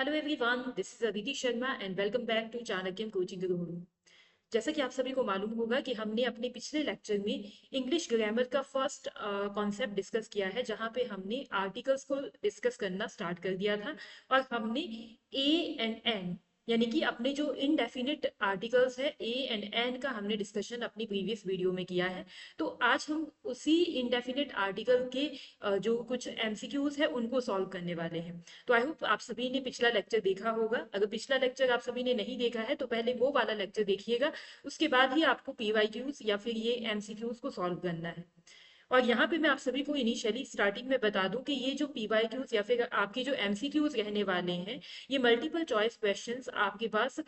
Hello everyone, this is Aditi Sharma and welcome back to Chanakya coaching Guru. जैसा कि आप सभी को मालूम होगा कि हमने अपने पिछले लेक्चर में इंग्लिश ग्रामर का फर्स्ट कॉन्सेप्ट डिस्कस किया है, जहां पे हमने आर्टिकल्स को डिस्कस करना स्टार्ट कर दिया था। और हमने ए एंड एन यानी कि अपने जो इनडेफिनिट आर्टिकल्स है ए एंड एन का हमने डिस्कशन अपनी प्रीवियस वीडियो में किया है। तो आज हम उसी इनडेफिनिट आर्टिकल के जो कुछ एमसीक्यूज है उनको सॉल्व करने वाले हैं। तो आई होप आप सभी ने पिछला लेक्चर देखा होगा। अगर पिछला लेक्चर आप सभी ने नहीं देखा है तो पहले वो वाला लेक्चर देखिएगा, उसके बाद ही आपको पीवाईक्यूज या फिर ये एमसीक्यूज को सॉल्व करना है। और यहाँ पे मैं आप सभी को इनिशियली स्टार्टिंग में बता दूं कि ये जो पीवाईक्यूज या फिर आपके जो एमसीक्यूज रहने वाले हैं, ये मल्टीपल चॉइस क्वेश्चंस आपके पास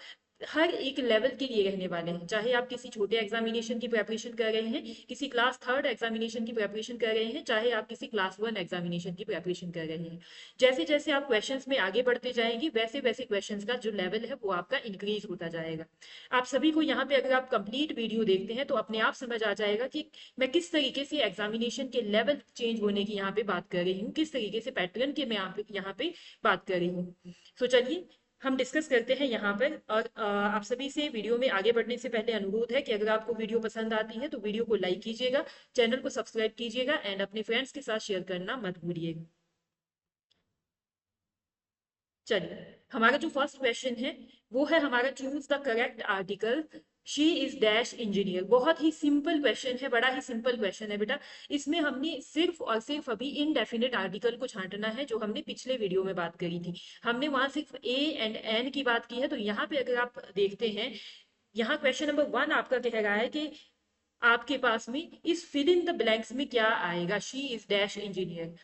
हर एक लेवल के लिए रहने वाले हैं। चाहे आप किसी छोटे एग्जामिनेशन की प्रिपरेशन कर रहे हैं, किसी क्लास थर्ड एग्जामिनेशन की प्रिपरेशन कर रहे हैं, चाहे आप किसी क्लास वन एग्जामिनेशन की प्रिपरेशन कर रहे हैं, जैसे जैसे आप क्वेश्चंस में आगे बढ़ते जाएंगे वैसे वैसे क्वेश्चंस का जो लेवल है वो आपका इंक्रीज होता जाएगा। आप सभी को यहाँ पे अगर आप कंप्लीट वीडियो देखते हैं तो अपने आप समझ आ जाएगा कि मैं किस तरीके से एग्जामिनेशन के लेवल चेंज होने की यहाँ पे बात कर रही हूँ, किस तरीके से पैटर्न के मैं यहाँ पे बात कर रही हूँ। तो चलिए हम डिस्कस करते हैं यहाँ पर। और आप सभी से वीडियो में आगे बढ़ने से पहले अनुरोध है कि अगर आपको वीडियो पसंद आती है तो वीडियो को लाइक कीजिएगा, चैनल को सब्सक्राइब कीजिएगा एंड अपने फ्रेंड्स के साथ शेयर करना मत भूलिएगा। चलिए, हमारा जो फर्स्ट क्वेश्चन है वो है हमारा, choose the correct article. She is dash engineer. बहुत ही सिंपल क्वेश्चन है, बड़ा ही सिंपल क्वेश्चन है बेटा। इसमें हमने सिर्फ और सिर्फ अभी इनडेफिनिट आर्टिकल को छांटना है जो हमने पिछले वीडियो में बात करी थी। हमने वहां सिर्फ ए एंड एन की बात की है। तो यहाँ पे अगर आप देखते हैं, यहाँ क्वेश्चन नंबर वन आपका कह रहा है कि आपके पास में इस फिल इन द ब्लैंक्स में क्या आएगा, शी इज डैश इंजीनियर।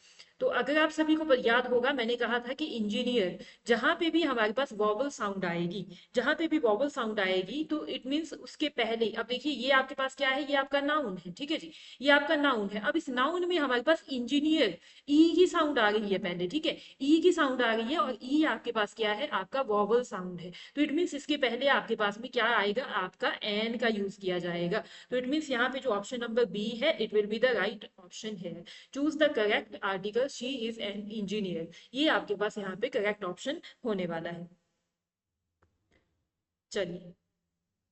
तो अगर आप सभी को याद होगा, मैंने कहा था कि इंजीनियर जहां पे भी हमारे पास वॉवल साउंड आएगी, जहां पे भी वॉवल साउंड आएगी तो इट मींस उसके पहले, अब देखिए ये आपके पास क्या है, ये आपका नाउन है, ठीक है जी, ये आपका नाउन है। अब इस नाउन में हमारे पास इंजीनियर ई की साउंड आ रही है पहले, ठीक है, ई की साउंड आ रही है और ई आपके पास क्या है, आपका वॉवल साउंड है। तो इट मीन्स इसके पहले आपके पास में क्या आएगा, आपका एन का यूज किया जाएगा। तो इट मीन्स यहाँ पे जो ऑप्शन नंबर बी है, it will be the right option है। Choose the correct article, she is an engineer. ये आपके पास यहाँ पे करेक्ट ऑप्शन होने वाला है। चलिए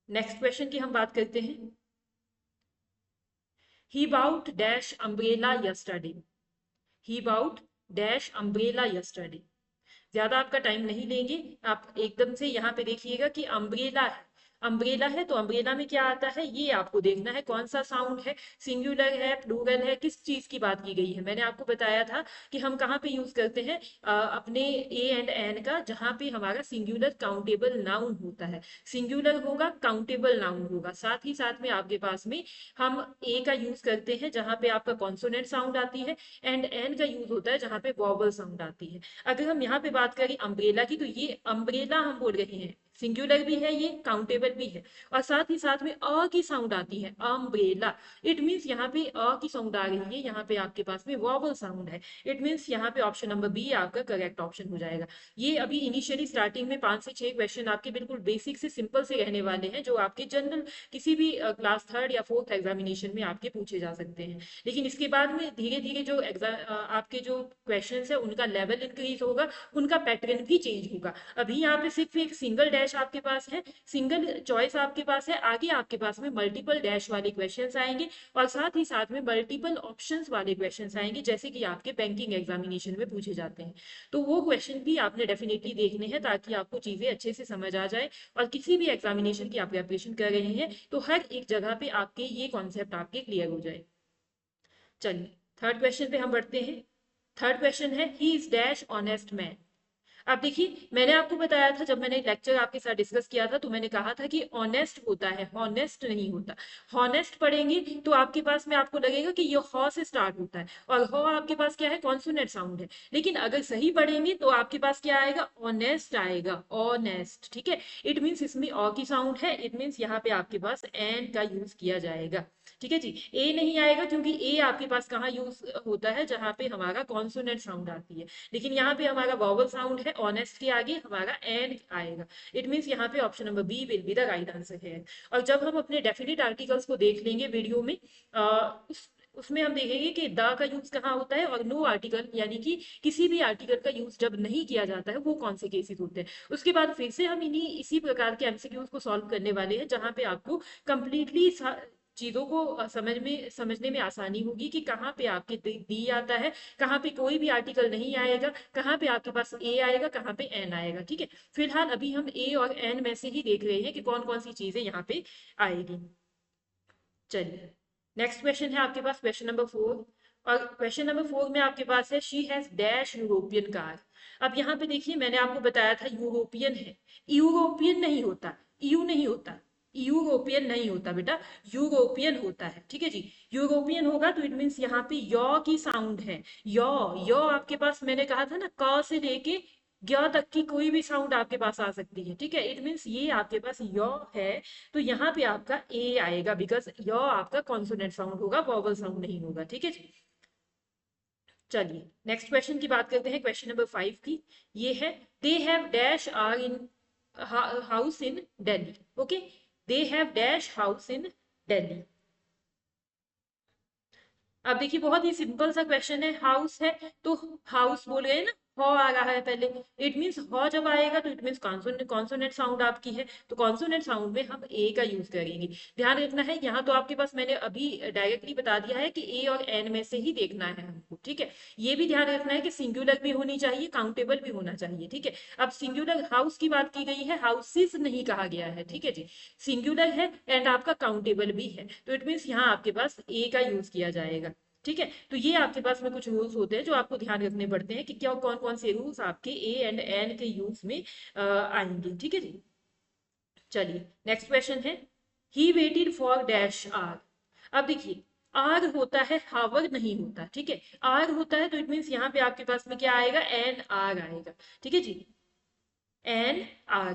नेक्स्ट क्वेश्चन की हम बात करते हैं। ही बाउट डैश अम्ब्रेला यस्टरडे। ही बाउट डैश अम्ब्रेला यस्टरडे। ज्यादा आपका टाइम नहीं लेंगे, आप एकदम से यहाँ पे देखिएगा कि अम्ब्रेला है। अम्ब्रेला है तो अम्ब्रेला में क्या आता है ये आपको देखना है, कौन सा साउंड है, सिंगुलर है, प्लूरल है, किस चीज की बात की गई है। मैंने आपको बताया था कि हम कहाँ पे यूज करते हैं अपने ए एंड एन का, जहां पे हमारा सिंगुलर काउंटेबल नाउन होता है। सिंगुलर होगा, काउंटेबल नाउन होगा, साथ ही साथ में आपके पास में हम ए का यूज करते हैं जहां पे आपका कॉन्सोनेंट साउंड आती है, एंड एन का यूज होता है जहां पे वॉवल साउंड आती है। अगर हम यहाँ पे बात करें अम्ब्रेला की, तो ये अम्ब्रेला हम बोल रहे हैं, सिंगुलर भी है, ये काउंटेबल भी है, और साथ ही साथ में अ की साउंड आती है, अम्ब्रेला। इट मीन्स यहाँ पे अ की साउंड आ रही है, यहाँ पे आपके पास में वॉवल साउंड है। इट मीन्स यहाँ पे ऑप्शन नंबर बी आपका करेक्ट ऑप्शन हो जाएगा। ये अभी इनिशियली स्टार्टिंग में 5 से 6 क्वेश्चन आपके बिल्कुल बेसिक से सिंपल से रहने वाले हैं, जो आपके जनरल किसी भी क्लास थर्ड या फोर्थ एग्जामिनेशन में आपके पूछे जा सकते हैं। लेकिन इसके बाद में धीरे धीरे जो आपके जो क्वेश्चन है उनका लेवल इंक्रीज होगा, उनका पैटर्न भी चेंज होगा। अभी यहाँ पे सिर्फ एक सिंगल डैश आपके पास है, सिंगल चॉइस आपके पास है, आगे आपके पास में मल्टीपल डैश वाले क्वेश्चंस आएंगे और साथ ही साथ में मल्टीपल ऑप्शंस वाले क्वेश्चंस आएंगे, जैसे कि आपके बैंकिंग एग्जामिनेशन में पूछे जाते हैं। तो वो क्वेश्चन भी आपने डेफिनेटली देखने हैं ताकि आपको चीजें अच्छे से समझ आ जाए, और किसी भी एग्जामिनेशन की आप प्रिपरेशन कर रहे हैं तो हर एक जगह पे आपके ये कॉन्सेप्ट आपके क्लियर हो जाए। चलिए थर्ड क्वेश्चन पे हम बढ़ते हैं। थर्ड क्वेश्चन है, ही इज डैश ऑनेस्ट मैन। अब देखिए, मैंने आपको बताया था, जब मैंने लेक्चर आपके साथ डिस्कस किया था तो मैंने कहा था कि ऑनेस्ट होता है, हॉनेस्ट नहीं होता। हॉनेस्ट पढ़ेंगे तो आपके पास में आपको लगेगा कि ये हॉ से स्टार्ट होता है, और हॉ आपके पास क्या है, कॉन्सोनेंट साउंड है। लेकिन अगर सही पढ़ेंगे तो आपके पास क्या आएगा, ऑनेस्ट आएगा, ऑनेस्ट, ठीक है। इट मीन्स इसमें ऑ की साउंड है, इट मीन्स यहाँ पे आपके पास एन का यूज किया जाएगा, ठीक है जी। ए नहीं आएगा क्योंकि ए आपके पास कहाँ यूज होता है, जहां पे हमारा कॉन्सोनेंट साउंड आती है। लेकिन यहाँ पे हमारा वॉवल साउंड है, ऑनेस्ट के आगे हमारा एन आएगा। इट मीन्स यहाँ पे option number B will be the right answer है। और जब हम अपने डेफिनेट आर्टिकल्स को देख लेंगे वीडियो में, उसमें हम देखेंगे कि द का यूज कहाँ होता है और नो आर्टिकल यानी कि किसी भी आर्टिकल का यूज जब नहीं किया जाता है वो कौन से केसेस होते हैं। उसके बाद फिर से हम इन्हीं इसी प्रकार के एमसीक्यूज को सॉल्व करने वाले हैं जहां पे आपको कंप्लीटली चीजों को समझने में आसानी होगी कि कहाँ पे आपके दी आता है, कहाँ पे कोई भी आर्टिकल नहीं आएगा, कहाँ पे आपके पास ए आएगा, कहाँ पे एन आएगा। ठीक है, फिलहाल अभी हम ए और एन में से ही देख रहे हैं कि कौन कौन सी चीजें यहाँ पे आएगी। चलिए, नेक्स्ट क्वेश्चन है आपके पास क्वेश्चन नंबर 4। और क्वेश्चन नंबर 4 में आपके पास है she has dash European car. अब यहाँ पे देखिए मैंने आपको बताया था यूरोपियन है, यूरोपियन नहीं होता, यू नहीं होता, यूरोपियन नहीं होता बेटा, यूरोपियन होता है। ठीक है जी, यूरोपियन होगा तो इट मीन्स यहाँ पे यॉ की साउंड है, यॉ। यॉ आपके पास मैंने कहा था ना क से लेके ज्ञ तक की कोई भी साउंड आपके पास आ सकती है। ठीक है, इट मीन्स ये आपके पास यॉ है तो यहाँ पे आपका ए आएगा बिकॉज यॉ आपका कॉन्सोनेंट साउंड होगा, वॉवल साउंड नहीं होगा। ठीक है जी, चलिए नेक्स्ट क्वेश्चन की बात करते हैं, क्वेश्चन नंबर 5 की। ये है they have dash R in house in Delhi. Okay, they have dash house in Delhi. अब देखिए बहुत ही सिंपल सा क्वेश्चन है, हाउस है तो हाउस बोल गए ना, हॉ आ रहा है पहले, इट मीन्स हॉ जब आएगा तो इट मीन्स कॉन्सोनेंट साउंड आपकी है, तो कॉन्सोनेंट साउंड में हम ए का यूज करेंगे। ध्यान रखना है यहाँ तो आपके पास मैंने अभी डायरेक्टली बता दिया है कि ए और एन में से ही देखना है हमको। ठीक है, ये भी ध्यान रखना है कि सिंगुलर भी होनी चाहिए, काउंटेबल भी होना चाहिए। ठीक है, अब सिंगुलर हाउस की बात की गई है, हाउसेस नहीं कहा गया है। ठीक है जी, सिंगुलर है एंड आपका काउंटेबल भी है तो इट मीन्स यहाँ आपके पास ए का यूज किया जाएगा। ठीक है, तो ये आपके पास में कुछ रूल्स होते हैं जो आपको ध्यान रखने पड़ते हैं कि क्या कौन कौन से रूल्स आपके ए एंड एन के यूज में आएंगे। ठीक है जी, चलिए नेक्स्ट क्वेश्चन है he waited for dash R. अब देखिए आर होता है, हावर नहीं होता। ठीक है, आर होता है तो इट मीन्स यहाँ पे आपके पास में क्या आएगा, एन आर आएगा। ठीक है जी, एन आर,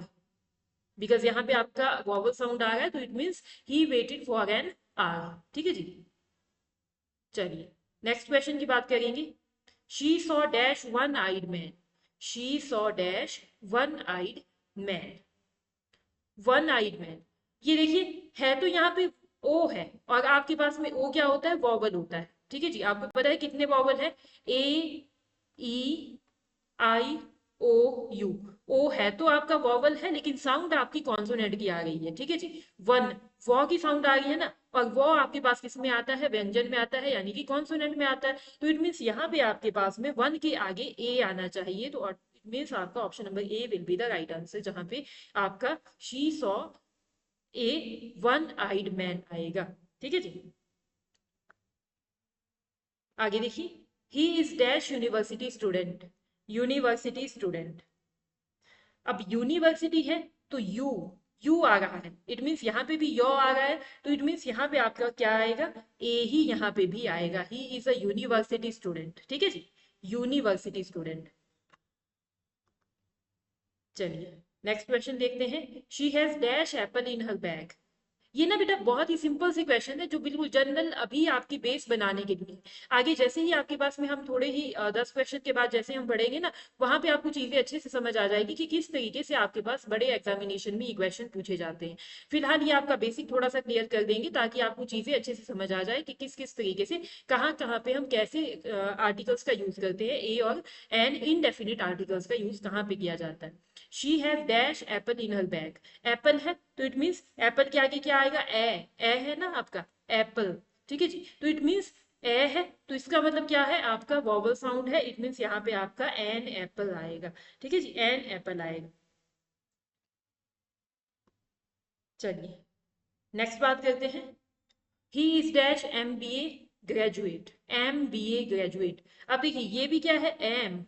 बिकॉज यहाँ पे आपका वॉवल साउंड आ रहा है तो इट मीन्स he waited for an R. ठीक है जी, चलिए नेक्स्ट क्वेश्चन की बात करेंगे। She saw dash one eyed man, she saw dash one eyed man, one eyed man. ये देखिए है तो यहाँ पे ओ है और आपके पास में ओ क्या होता है, वॉवल होता है। ठीक है जी, आपको पता है कितने वॉवल है, ए ई आई ओ यू। ओ है तो आपका वॉवल है लेकिन साउंड आपकी कॉन्सोनेंट की आ गई है। ठीक है जी, वन वॉ की साउंड आ गई है ना, और वो आपके पास किस में आता है, व्यंजन में आता है यानी कि कॉन्सोनेंट में आता है। तो इट मीन्स यहाँ पे आपके पास में वन के आगे ए आना चाहिए, तो इट मीन्स आपका option number A will be the right answer, जहां पे आपका she saw a one eyed man आएगा। ठीक है जी, आगे देखिए he is dash university student, university student. अब यूनिवर्सिटी है तो यू आ रहा है, इट मीन्स यहाँ पे भी यो आ रहा है तो इट मीन्स यहाँ पे आपका क्या आएगा, ए ही यहाँ पे भी आएगा, he is a university student. ठीक है जी, यूनिवर्सिटी स्टूडेंट। चलिए नेक्स्ट क्वेश्चन देखते हैं, she has dash apple in her bag. ये ना बेटा बहुत ही सिंपल सी क्वेश्चन है जो बिल्कुल जनरल अभी आपकी बेस बनाने के लिए है। आगे जैसे ही आपके पास में हम थोड़े ही 10 क्वेश्चन के बाद जैसे हम बढ़ेंगे ना, वहां पे आपको चीजें अच्छे से समझ आ जाएगी कि किस तरीके से आपके पास बड़े एग्जामिनेशन में ये क्वेश्चन पूछे जाते हैं। फिलहाल ये आपका बेसिक थोड़ा सा क्लियर कर देंगे ताकि आपको चीजें अच्छे से समझ आ जाए कि किस किस तरीके से कहाँ कहाँ पे हम कैसे आर्टिकल्स का यूज करते हैं, ए और एन इनडेफिनिट आर्टिकल्स का यूज कहाँ पे किया जाता है। She have dash apple in her bag, Apple है तो इट मीन्स एप्पल के आगे क्या आएगा, ए है ना आपका एप्पल। ठीक है जी, तो इट मीन्स ए है तो इसका मतलब क्या है, आपका वॉवल साउंड है, इट मीन्स यहाँ पे आपका एन एप्पल आएगा। ठीक है जी, एन एप्पल आएगा। चलिए नेक्स्ट बात करते हैं, he is dash M B A graduate, M B A graduate. अब देखिए ये भी क्या है, एम।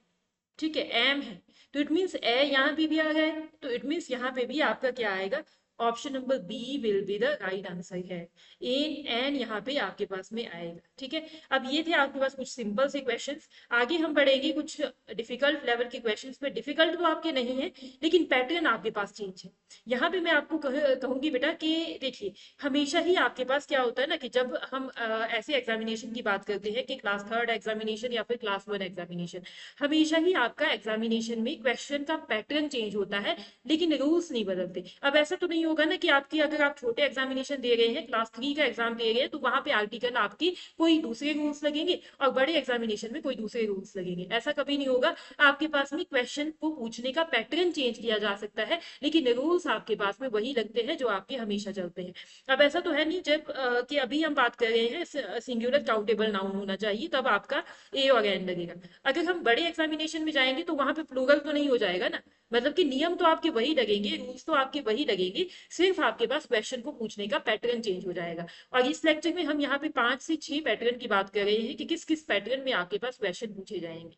ठीक है, एम है तो इट मीन्स ए यहाँ पे भी आ गया है तो इट मीन्स यहाँ पे भी आपका क्या आएगा, option number B will be the right answer है, एन एन यहाँ पे आपके पास में आएगा। ठीक है, अब ये थे आपके पास कुछ सिंपल से क्वेश्चंस। आगे हम बढ़ेंगे कुछ डिफिकल्ट लेवल के क्वेश्चंस पे, डिफिकल्ट तो आपके नहीं है लेकिन पैटर्न आपके पास चेंज है। यहाँ पे मैं आपको कहूंगी बेटा कि देखिए हमेशा ही आपके पास क्या होता है ना कि जब हम ऐसे एग्जामिनेशन की बात करते हैं कि क्लास थर्ड एग्जामिनेशन या फिर क्लास वन एग्जामिनेशन, हमेशा ही आपका एग्जामिनेशन में क्वेश्चन का पैटर्न चेंज होता है लेकिन रूल्स नहीं बदलते। अब ऐसा तो नहीं नहीं होगा ना कि आपकी, अगर आप छोटे एग्जामिनेशन दे रहे हैं, क्लास 3 का एग्जाम दे रहे हैं, तो वहां पे आर्टिकल आपकी कोई दूसरे रूल्स लगेंगे और बड़े एग्जामिनेशन में कोई दूसरे रूल्स लगेंगे। ऐसा कभी नहीं होगा। आपके पास में क्वेश्चन को पूछने का पैटर्न चेंज किया जा सकता है, लेकिन रूल्स आपके पास में वही लगते हैं जो आपके हमेशा चलते हैं। अब ऐसा तो है नहीं जब कि अभी हम बात कर रहे हैं सिंगुलर काउंटेबल नाउन होना चाहिए, तब आपका ए और एन लगेगा। अगर हम बड़े एग्जामिनेशन में जाएंगे तो वहां पे प्लूरल तो नहीं हो जाएगा ना, मतलब कि नियम तो आपके वही लगेंगे, रूल्स तो आपके वही लगेंगे, सिर्फ आपके पास क्वेश्चन को पूछने का पैटर्न चेंज हो जाएगा। और इस लेक्चर में हम यहाँ पे 5 से 6 पैटर्न की बात कर रहे हैं कि किस किस पैटर्न में आपके पास क्वेश्चन पूछे जाएंगे।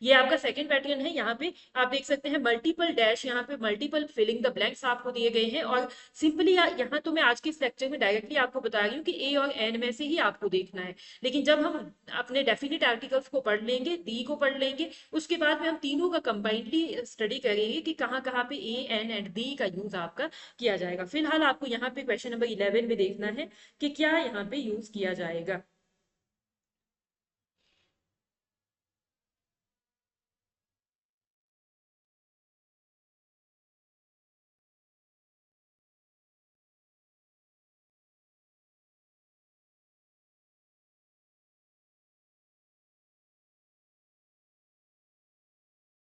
ये आपका सेकंड पैटर्न है। यहाँ पे आप देख सकते हैं मल्टीपल डैश, यहाँ पे मल्टीपल फिलिंग द ब्लैंक्स आपको दिए गए हैं। और सिंपली यहाँ तो मैं आज के इस लेक्चर में डायरेक्टली आपको बता रही हूँ कि ए और एन में से ही आपको देखना है, लेकिन जब हम अपने डेफिनेट आर्टिकल्स को पढ़ लेंगे, दी को पढ़ लेंगे, उसके बाद में हम तीनों का कंबाइंडली स्टडी करेंगे कि कहाँ कहाँ पे ए एन एंड दी का यूज आपका किया जाएगा। फिलहाल आपको यहाँ पे क्वेश्चन नंबर 11 में देखना है कि क्या यहाँ पे यूज किया जाएगा।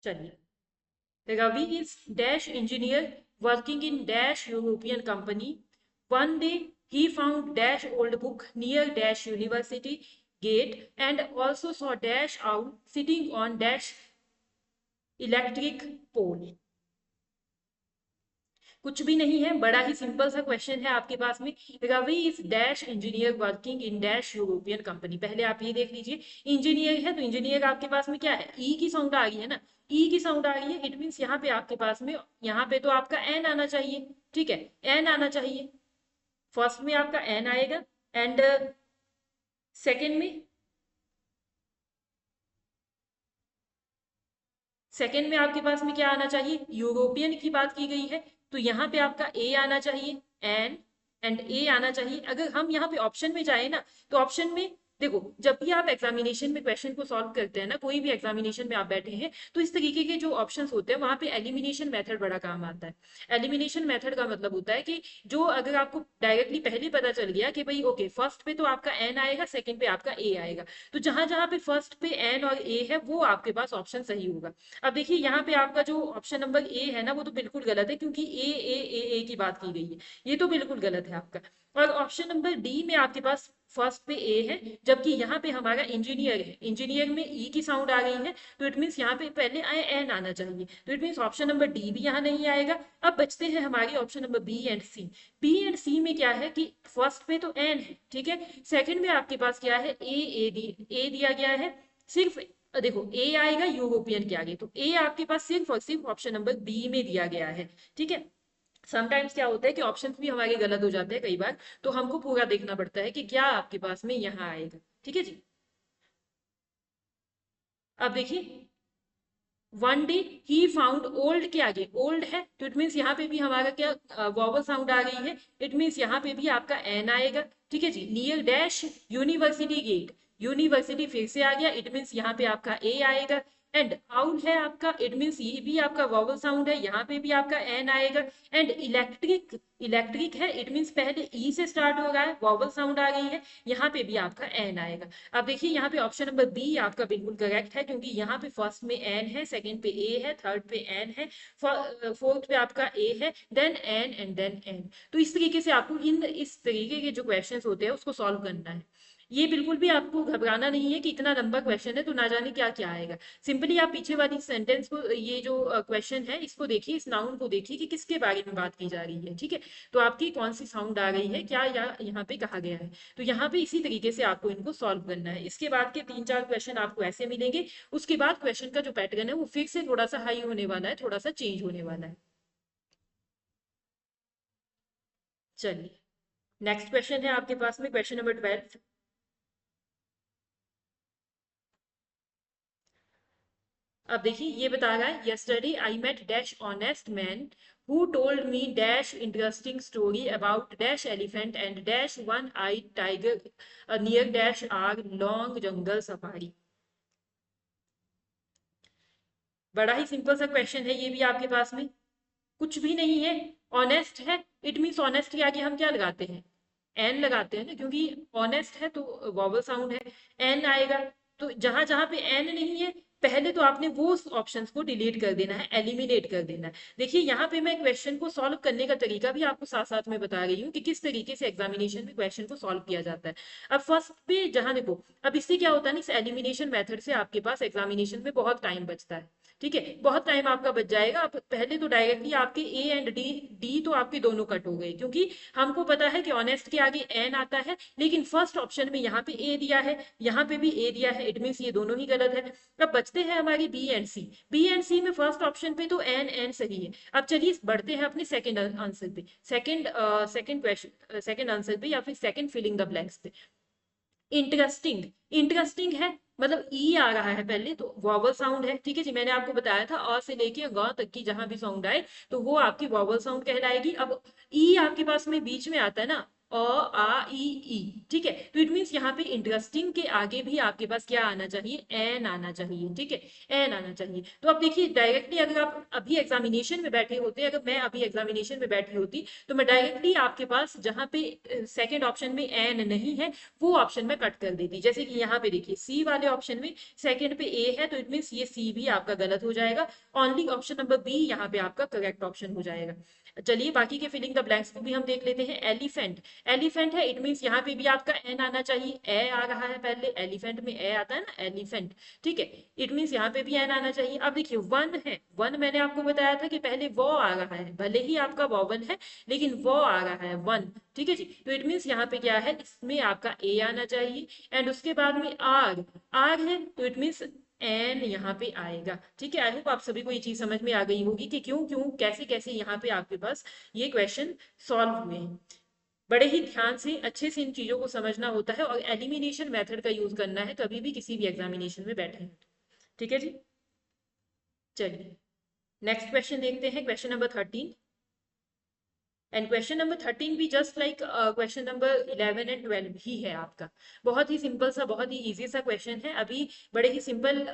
चलिए, Ravi is dash engineer working in dash European company. One day he found dash old book near dash university gate and also saw dash owl sitting on dash electric pole. कुछ भी नहीं है, बड़ा ही simple सा question है आपके पास में। Ravi is dash engineer working in dash European company. पहले आप ये देख लीजिए, इंजीनियर है तो इंजीनियर आपके पास में क्या है, ई की साउंड आ रही है ना, ई की साउंड आ रही है, इट मीन्स यहाँ पे आपके पास में, यहाँ पे तो आपका एन आना चाहिए, ठीक है, एन आना चाहिए, फर्स्ट में आपका एन आएगा, एंड सेकेंड में आपके पास में क्या आना चाहिए, यूरोपियन की बात की गई है, तो यहाँ पे आपका ए आना चाहिए, एन एंड ए आना चाहिए। अगर हम यहाँ पे ऑप्शन में जाए ना, तो ऑप्शन में देखो, जब भी आप एग्जामिनेशन में क्वेश्चन को सॉल्व करते हैं ना, कोई भी एग्जामिनेशन में आप बैठे हैं, तो इस तरीके के जो ऑप्शंस होते हैं वहां पे एलिमिनेशन मेथड बड़ा काम आता है। एलिमिनेशन मेथड का मतलब होता है कि जो, अगर आपको डायरेक्टली पहले पता चल गया कि भाई ओके फर्स्ट पे तो आपका एन आएगा, सेकंड पे आपका ए आएगा, तो जहां जहां पे फर्स्ट पे एन और ए है वो आपके पास ऑप्शन सही होगा। अब देखिए यहाँ पे आपका जो ऑप्शन नंबर ए है ना, वो तो बिल्कुल गलत है, क्योंकि ए की बात की गई है, ये तो बिल्कुल गलत है आपका। और ऑप्शन नंबर डी में आपके पास फर्स्ट पे ए है, जबकि यहाँ पे हमारा इंजीनियर है, इंजीनियर में ई की साउंड आ गई है, तो इट मीन्स यहाँ पे पहले आए एन आना चाहिए, तो it means option number D भी यहाँ नहीं आएगा। अब बचते हैं हमारे option number B and C. B and C में क्या है कि फर्स्ट पे तो एन है, ठीक है, सेकंड में आपके पास क्या है, ए दिया गया है, सिर्फ देखो ए आएगा यूरोपियन के आगे, तो ए आपके पास सिर्फ और सिर्फ ऑप्शन नंबर बी में दिया गया है, ठीक है। समटाइम्स क्या होता है कि ऑप्शंस भी हमारे गलत हो जाते हैं कई बार, तो हमको पूरा देखना पड़ता है कि क्या आपके पास में यहाँ आएगा, ठीक है जी। अब देखिए, one day he found, old के आगे ओल्ड है, तो इट मीन्स यहाँ पे भी हमारा क्या वॉवल साउंड आ गई है, इट मीन्स यहाँ पे भी आपका एन आएगा, ठीक है जी। Near dash university gate, university फिर से आ गया, इट मीन्स यहाँ पे आपका ए आएगा। एंड आउल है आपका, इट मीन्स ये भी आपका वॉवल साउंड है, यहाँ पे भी आपका एन आएगा। एंड इलेक्ट्रिक, इलेक्ट्रिक है, इट मीन्स पहले ई से स्टार्ट हो रहा है, वॉवल साउंड आ गई है, यहाँ पे भी आपका एन आएगा। अब देखिए यहाँ पे ऑप्शन नंबर बी आपका बिल्कुल करेक्ट है, क्योंकि यहाँ पे फर्स्ट में एन है, सेकंड पे ए है, थर्ड पे एन है, फोर्थ पे आपका ए है, then an and then an. तो इस तरीके से आपको इन इस तरीके के जो क्वेश्चंस होते हैं उसको सॉल्व करना है। ये बिल्कुल भी आपको घबराना नहीं है कि इतना लंबा क्वेश्चन है तो ना जाने क्या क्या आएगा। सिंपली आप पीछे वाली सेंटेंस को, ये जो क्वेश्चन है इसको देखिए, इस नाउन को देखिए कि किसके बारे में बात की जा रही है, ठीक है। तो आपकी कौन सी साउंड आ गई है, क्या यहाँ पे कहा गया है, तो यहाँ पे इसी तरीके से आपको इनको सॉल्व करना है। इसके बाद के 3-4 क्वेश्चन आपको ऐसे मिलेंगे, उसके बाद क्वेश्चन का जो पैटर्न है वो फिर से थोड़ा सा हाई होने वाला है, थोड़ा सा चेंज होने वाला है। चलिए, नेक्स्ट क्वेश्चन है आपके पास में क्वेश्चन नंबर 12। अब देखिए ये बता रहा है, yesterday I met dash honest man who told me dash interesting story about dash elephant and dash one eye tiger near dash R long jungle safari. बड़ा ही सिंपल सा क्वेश्चन है ये भी आपके पास में। कुछ भी नहीं है। ऑनेस्ट है, इट मीन्स ऑनेस्ट के आगे हम क्या लगाते हैं, एन लगाते हैं ना, क्योंकि ऑनेस्ट है तो वॉवल साउंड है, एन आएगा। तो जहां जहां पे एन नहीं है, पहले तो आपने वो ऑप्शंस को डिलीट कर देना है, एलिमिनेट कर देना है। देखिए यहाँ पे मैं क्वेश्चन को सॉल्व करने का तरीका भी आपको साथ साथ में बता रही हूँ कि किस तरीके से एग्जामिनेशन में क्वेश्चन को सॉल्व किया जाता है। अब फर्स्ट पे जहां देखो, अब इससे क्या होता है ना, इस एलिमिनेशन मेथड से आपके पास एग्जामिनेशन में बहुत टाइम बचता है। ठीक है, बहुत टाइम आपका बच जाएगा। अब पहले तो डायरेक्टली आपके ए एंड डी, डी तो आपके दोनों कट हो गए, क्योंकि हमको पता है कि ऑनेस्ट के आगे एन आता है, लेकिन फर्स्ट ऑप्शन में यहाँ पे ए दिया है, यहाँ पे भी ए दिया है, इट मीन्स ये दोनों ही गलत है। अब बचते हैं हमारी B and C. B and C में फर्स्ट ऑप्शन पे तो एन एन सही है। अब चलिए बढ़ते हैं अपने सेकंड आंसर पे, सेकंड क्वेश्चन, सेकंड आंसर पे या फिर सेकंड फिलिंग द ब्लैंक्स पे। इंटरेस्टिंग, इंटरेस्टिंग है, मतलब ई आ रहा है पहले तो वॉवल साउंड है। ठीक है जी, मैंने आपको बताया था अ से लेके ग तक की जहां भी साउंड आए तो वो आपकी वॉवल साउंड कहलाएगी। अब ई आपके पास में बीच में आता है ना, अ आ ई ई। ठीक है, तो इट मीन्स यहाँ पे इंटरेस्टिंग के आगे भी आपके पास क्या आना चाहिए, एन आना चाहिए। ठीक है, एन आना चाहिए। तो अब देखिए डायरेक्टली अगर आप अभी एग्जामिनेशन में बैठे होते, अगर मैं अभी एग्जामिनेशन में बैठी होती, तो मैं डायरेक्टली आपके पास जहां पे सेकंड ऑप्शन में एन नहीं है वो ऑप्शन में कट कर देती। जैसे कि यहाँ पे देखिए सी वाले ऑप्शन में सेकंड पे ए है, तो इट मीन्स ये सी भी आपका गलत हो जाएगा। ओनली ऑप्शन नंबर बी यहाँ पे आपका करेक्ट ऑप्शन हो जाएगा। चलिए बाकी के फिलिंग द ब्लैंक्स को भी हम देख लेते हैं। एलिफेंट, एलिफेंट है, इट मीन्स यहाँ पे भी आपका एन आना चाहिए। ए आ रहा है पहले, एलिफेंट में ए आता है ना, एलिफेंट। ठीक है, इट मीन्स यहाँ पे भी एन आना चाहिए। अब देखिए वन है, वन मैंने आपको बताया था कि पहले वो आ रहा है, भले ही आपका वॉवल है लेकिन वो आ रहा है वन। ठीक है जी, तो इट मीन्स यहाँ पे क्या है, इसमें आपका ए आना चाहिए। एंड उसके बाद में आर, आर है तो इट मीन्स एन यहाँ पे आएगा। ठीक है, आई होप आप सभी को ये चीज समझ में आ गई होगी कि क्यों क्यों कैसे कैसे यहाँ पे आपके पास ये क्वेश्चन सॉल्व हुए हैं। बड़े ही ध्यान से अच्छे से इन चीजों को समझना होता है और एलिमिनेशन मेथड का यूज करना है कभी भी किसी भी एग्जामिनेशन में बैठे हैं। ठीक है जी, चलिए नेक्स्ट क्वेश्चन देखते हैं, question number 13। And question number 13 भी just like question number 11 and 12 ही है आपका। बहुत ही सिंपल सा, बहुत ही इजी सा क्वेश्चन है। अभी बड़े ही सिंपल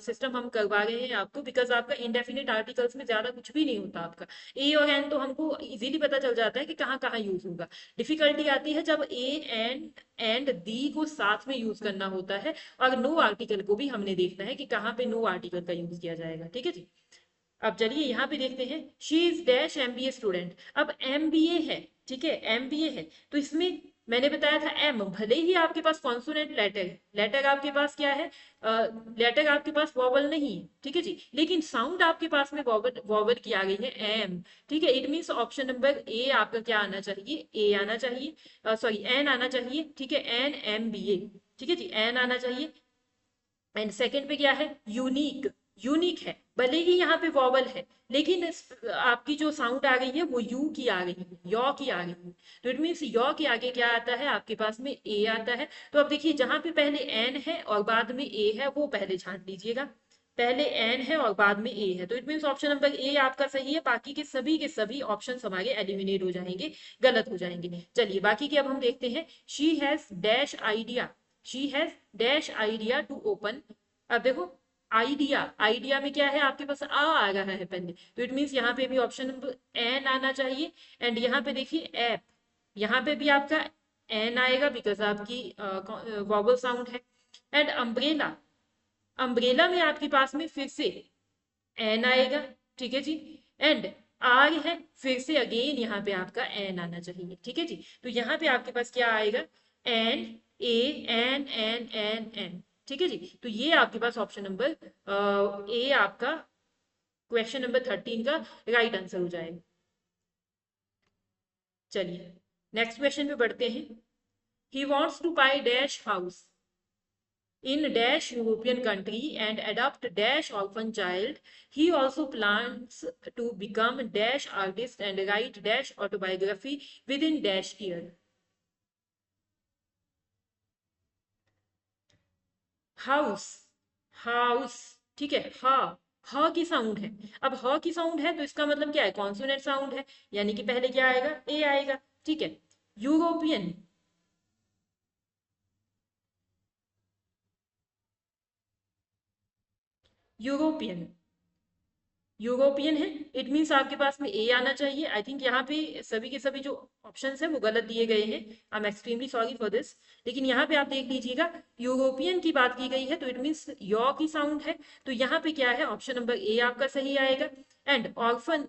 सिस्टम हम करवा रहे हैं आपको, बिकॉज आपका इंडेफिनिट आर्टिकल्स में ज्यादा कुछ भी नहीं होता। आपका ए और एन तो हमको इजीली पता चल जाता है कि कहाँ कहाँ यूज होगा। डिफिकल्टी आती है जब ए एंड दी को साथ में यूज करना होता है, और नो आर्टिकल को भी हमने देखना है कि कहाँ पे नो आर्टिकल का यूज किया जाएगा। ठीक है जी, अब चलिए यहाँ पे देखते हैं, she is dash MBA student. अब एमबीए है, ठीक है, एमबीए है, तो इसमें मैंने बताया था एम, भले ही आपके पास कॉन्सोनेंट लेटर है, लेटर आपके पास क्या है, लेटर आपके पास वॉवल नहीं है। ठीक है जी, लेकिन साउंड आपके पास में वॉवल वॉवल की आ गई है, एम। ठीक है, इट मीन्स ऑप्शन नंबर ए आपका क्या आना चाहिए, ए आना चाहिए, सॉरी एन आना चाहिए। ठीक है, एन एम बी ए। ठीक है जी, एन आना चाहिए। एंड सेकंड पे क्या है, यूनिक, यूनिक है, भले ही यहाँ पे वॉवल है लेकिन आपकी जो साउंड आ गई है वो यू की आ गई है, यॉ की आ गई है। तो इट मीन्स यॉ के आगे क्या आता है, आपके पास में ए आता है। तो अब देखिए जहां पे पहले एन है और बाद में ए है वो पहले छांट लीजिएगा। पहले एन है और बाद में ए है, तो इट मीन्स ऑप्शन नंबर ए आपका सही है। बाकी के सभी ऑप्शन हमारे एलिमिनेट हो जाएंगे, गलत हो जाएंगे। चलिए बाकी के अब हम देखते हैं। She has dash idea, she has dash idea to open. अब देखो आइडिया, आइडिया में क्या है आपके पास आ रहा है पहले, तो इट मीन्स यहाँ पे भी ऑप्शन नंबर एन आना चाहिए। एंड यहाँ पे देखिए ऐप, यहाँ पे भी आपका एन आएगा बिकॉज आपकी वॉवल साउंड है। एंड अम्ब्रेला, अम्ब्रेला में आपके पास में फिर से एन आएगा। ठीक है जी, एंड आर है, फिर से अगेन यहाँ पे आपका एन आना चाहिए। ठीक है जी, तो यहाँ पे आपके पास क्या आएगा, एन, ए, एन एन एन एन। ठीक है जी, तो ये आपके पास ऑप्शन नंबर ए आपका क्वेश्चन नंबर 13 का राइट आंसर हो जाएगा। चलिए नेक्स्ट क्वेश्चन पे बढ़ते हैं। He wants two by dash house in dash European country and adopt dash orphan child. He also plans to become dash artist and write dash autobiography within dash year. House, house, ठीक है, हा, ह की sound है। अब ह की sound है तो इसका मतलब क्या है, कॉन्सोनेंट साउंड है, यानी कि पहले क्या आएगा, ए आएगा। ठीक है, यूरोपियन, यूरोपियन, यूरोपियन है, इट मीन्स आपके पास में ए आना चाहिए। आई थिंक यहाँ पे सभी के सभी जो ऑप्शंस हैं वो गलत दिए गए हैं, I am extremely sorry for this. लेकिन यहाँ पे आप देख लीजिएगा, यूरोपियन की बात की गई है तो इट मीन्स यॉ की साउंड है, तो यहाँ पे क्या है, ऑप्शन नंबर ए आपका सही आएगा। एंड ऑर्फन,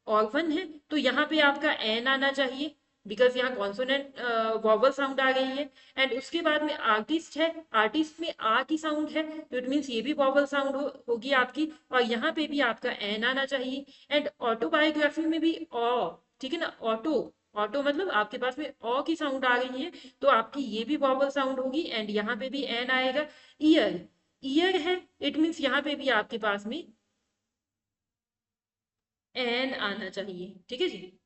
ऑर्फन है तो यहाँ पे आपका एन आना चाहिए, बिकॉज यहाँ कॉन्सोनेंट वॉवल साउंड आ गई है। एंड उसके बाद में आर्टिस्ट है, आर्टिस्ट में आ की साउंड है, तो इट मीन्स ये भी वॉवल साउंड होगी आपकी, और यहाँ पे भी आपका एन आना चाहिए। एंड ऑटोबायोग्राफी में भी ऑ, ठीक है ना, ऑटो, ऑटो मतलब आपके पास में ऑ की साउंड आ गई है, तो आपकी ये भी वॉवल साउंड होगी, एंड यहाँ पे भी एन आएगा। ईयर, ईयर है, इट मीन्स यहाँ पे भी आपके पास में एन आना चाहिए, ठीक है जी।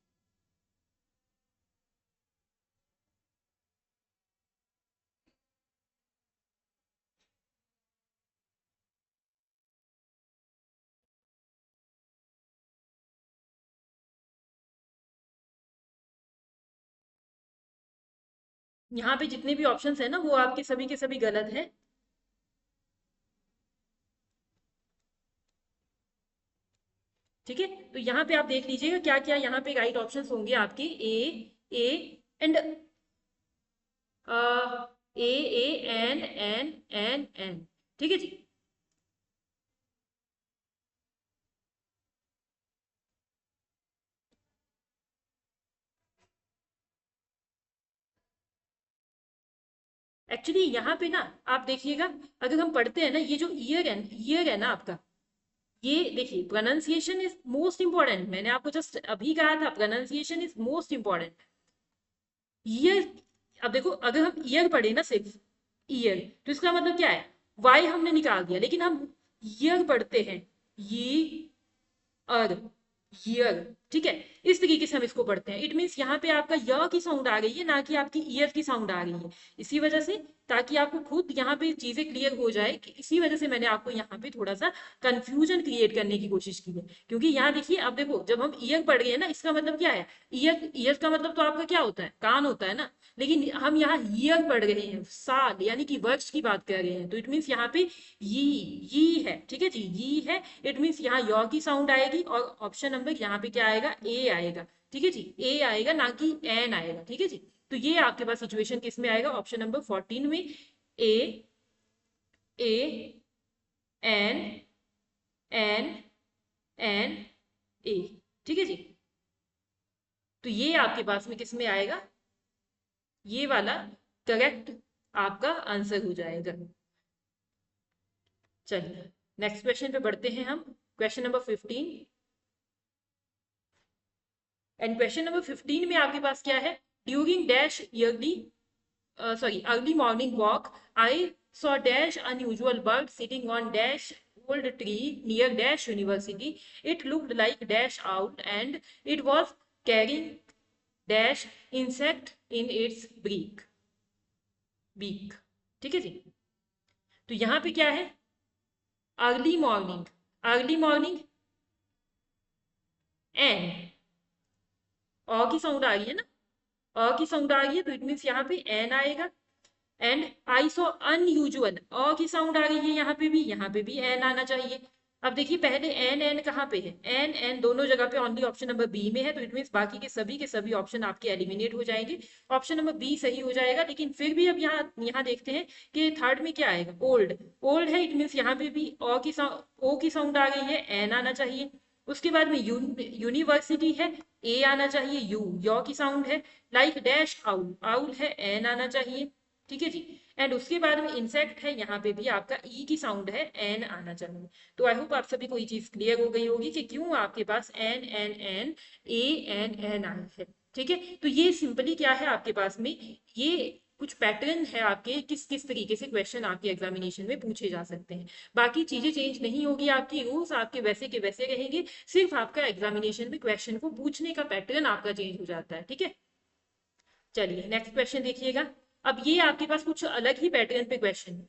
यहाँ पे जितने भी ऑप्शंस है ना वो आपके सभी के सभी गलत हैं, ठीक है। तो यहाँ पे आप देख लीजिएगा क्या क्या यहाँ पे राइट ऑप्शंस होंगे आपके, ए एंड ए एन, ठीक है जी। एक्चुअली यहाँ पे ना आप देखिएगा, अगर हम पढ़ते हैं ना, ये जो ईयर है ना आपका, ये देखिए प्रोनाउंसिएशन इज मोस्ट इंपॉर्टेंट, मैंने आपको जस्ट अभी कहा था pronunciation is most important. Year, अब देखो अगर हम ईयर पढ़े ना सिर्फ ईयर, तो इसका मतलब क्या है, वाई हमने निकाल दिया, लेकिन हम ईयर पढ़ते हैं, ये अर, ईयर, ठीक है, इस तरीके से हम इसको पढ़ते हैं। इट मीन्स यहाँ पे आपका य की साउंड आ गई है, ना कि आपकी ईयर की साउंड आ गई है। इसी वजह से, ताकि आपको खुद यहाँ पे चीजें क्लियर हो जाए, कि इसी वजह से मैंने आपको यहाँ पे थोड़ा सा कंफ्यूजन क्रिएट करने की कोशिश की है। क्योंकि यहाँ देखिए, अब देखो जब हम ईयर पढ़ रहे हैं ना, इसका मतलब क्या है, ईयर, ईयर का मतलब तो आपका क्या होता है, कान होता है ना, लेकिन हम यहाँ ईयर पढ़ रहे हैं, साल यानी कि वर्ष की बात कर रहे हैं, तो इट मीन्स यहाँ पे ये है, ठीक है जी, ये है। इट मीन्स यहाँ यॉ की साउंड आएगी, और ऑप्शन नंबर यहाँ पे क्या आएगा, ए आएगा, ठीक है जी, ए आएगा, ना कि एन आएगा, ठीक है जी। तो ये आपके पास सिचुएशन किस में आएगा, ऑप्शन नंबर 14 में, ए, ए, एन, एन, एन, ए, ठीक है जी। तो ये आपके पास में किस में आएगा, ये वाला करेक्ट आपका आंसर हो जाएगा। चलिए नेक्स्ट क्वेश्चन पे बढ़ते हैं हम, question number 15। And question number 15 में आपके पास क्या है, during dash yearly, sorry, early morning walk, I saw dash unusual bird sitting on dash old tree near dash university. It looked like dash owl and it was carrying dash insect in its beak. ठीक है जी। तो यहाँ पे क्या है, early morning, early morning an, अ की sound आ रही है ना, अ की साउंड आ रही है, तो इट मीन्स यहाँ पे एन आएगा। एंड आई सो अनयूजुअल, अ की साउंड आ रही है यहाँ पे भी एन आना चाहिए। अब देखिए पहले एन, एन कहाँ पे है, एन एन दोनों जगह पे ओनली ऑप्शन नंबर बी में है, तो इट मीन्स बाकी के सभी ऑप्शन आपके एलिमिनेट हो जाएंगे, ऑप्शन नंबर बी सही हो जाएगा। लेकिन फिर भी अब यहाँ यहाँ देखते हैं कि थर्ड में क्या आएगा, ओल्ड, ओल्ड है, इट मीन्स यहाँ पे भी ओ की साउंड, ओ की साउंड आ गई है, एन आना चाहिए। उसके बाद में यूनिवर्सिटी है, ए आना चाहिए, यू की साउंड है। लाइक डैश आउल, आउल है, एन आना चाहिए, ठीक है जी। एंड उसके बाद में इंसेक्ट है, यहाँ पे भी आपका ई की साउंड है, एन आना चाहिए। तो आई होप आप सभी को ये चीज क्लियर हो गई होगी कि क्यों आपके पास N N N, A N N आया है, ठीक है। तो ये सिंपली क्या है आपके पास में, ये कुछ पैटर्न है आपके, किस किस तरीके से क्वेश्चन आपके एग्जामिनेशन में पूछे जा सकते हैं। बाकी चीजें चेंज नहीं होगी, आपकी रूल्स आपके वैसे के वैसे रहेंगे, सिर्फ आपका एग्जामिनेशन में क्वेश्चन को पूछने का पैटर्न आपका चेंज हो जाता है, ठीक है। चलिए नेक्स्ट क्वेश्चन देखिएगा। अब ये आपके पास कुछ अलग ही पैटर्न पे क्वेश्चन है।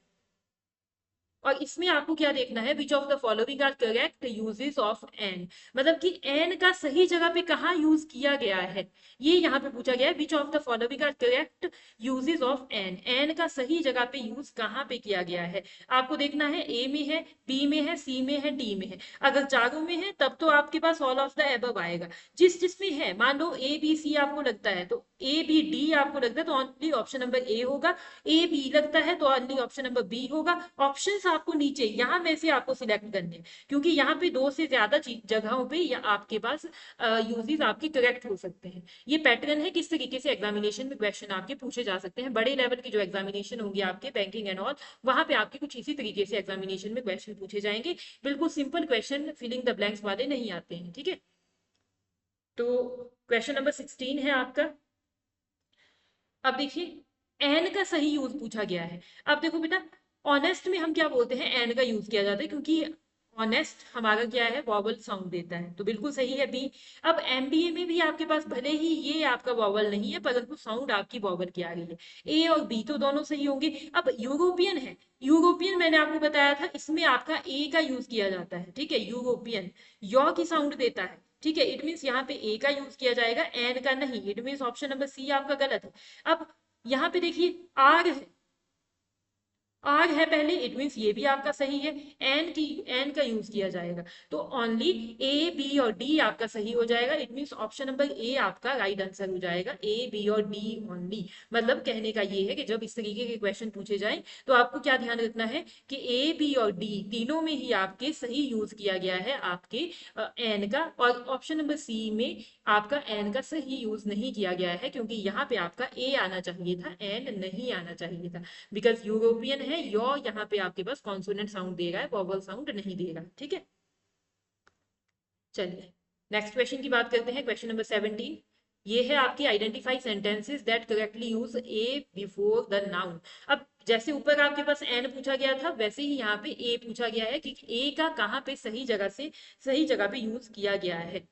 और इसमें आपको क्या देखना है, which of the following are correct uses of an, मतलब कि एन का सही जगह पे कहाँ यूज किया गया है, ये यहाँ पे पूछा गया है। Which of the following are correct uses of an, an का सही जगह पे यूज कहाँ पे किया गया है, आपको देखना है। ए में है, बी में है, सी में है, डी में है। अगर चारों में है तब तो आपके पास ऑल ऑफ द एबव आएगा। जिसमें है, मान लो ए बी सी आपको लगता है, तो ए बी डी आपको लगता है तो ओनली ऑप्शन नंबर ए होगा। ए बी लगता है तो ओनली ऑप्शन नंबर बी होगा। ऑप्शंस आपको नीचे यहाँ में से आपको सिलेक्ट करने हैं, क्योंकि यहाँ पे दो से ज्यादा जगहों पे या आपके पास यूजेस आपके करेक्ट हो सकते हैं। ये पैटर्न है किस तरीके से एग्जामिनेशन में क्वेश्चन आपके पूछे जा सकते हैं। बड़े लेवल के जो एग्जामिनेशन होंगे आपके बैंकिंग एंड ऑल, वहां पे आपके कुछ इसी तरीके से एग्जामिनेशन में क्वेश्चन पूछे जाएंगे। बिल्कुल simple question, filling the blanks वाले नहीं आते हैं, ठीक है। तो क्वेश्चन नंबर 16 है आपका। अब देखिए एन का सही यूज पूछा गया है। अब देखो बेटा, ऑनेस्ट में हम क्या बोलते हैं, एन का यूज किया जाता है, क्योंकि ऑनेस्ट हमारा क्या है, वॉवल साउंड देता है, तो बिल्कुल सही है बी। अब एमबीए में भी आपके पास भले ही ये आपका वॉवल नहीं है, परंतु साउंड आपकी वॉवल की आ रही है। ए और बी तो दोनों सही होंगे। अब यूरोपियन है, यूरोपियन मैंने आपको बताया था, इसमें आपका ए का यूज किया जाता है, ठीक है। यूरोपियन यॉ की साउंड देता है, ठीक है। इट मीन्स यहाँ पे ए का यूज किया जाएगा, एन का नहीं। It means option number C आपका गलत है। अब यहाँ पे देखिए आर है, आर है पहले, इट मीन्स ये भी आपका सही है। एन का यूज किया जाएगा, तो ओनली ए बी और डी आपका सही हो जाएगा। इट मीन्स ऑप्शन नंबर ए आपका राइट आंसर हो जाएगा, ए बी और डी ओनली। मतलब कहने का ये है कि जब इस तरीके के क्वेश्चन पूछे जाए तो आपको क्या ध्यान रखना है कि ए बी और डी तीनों में ही आपके सही यूज किया गया है आपके एन का, और ऑप्शन नंबर सी में आपका एन का सही यूज नहीं किया गया है, क्योंकि यहाँ पे आपका ए आना चाहिए था, एन नहीं आना चाहिए था। बिकॉज यूरोपियन है, यॉ यहाँ पे आपके पास कॉन्सोनेंट साउंड दे रहा है, वॉवल साउंड नहीं दे रहा, ठीक है। चलिए नेक्स्ट क्वेश्चन की बात करते हैं, क्वेश्चन नंबर 17। ये है आपकी identify sentences that correctly use A before the noun. अब जैसे ऊपर आपके पास एन पूछा गया था, वैसे ही यहाँ पे ए पूछा गया है कि ए का कहाँ पे सही जगह पे यूज किया गया है।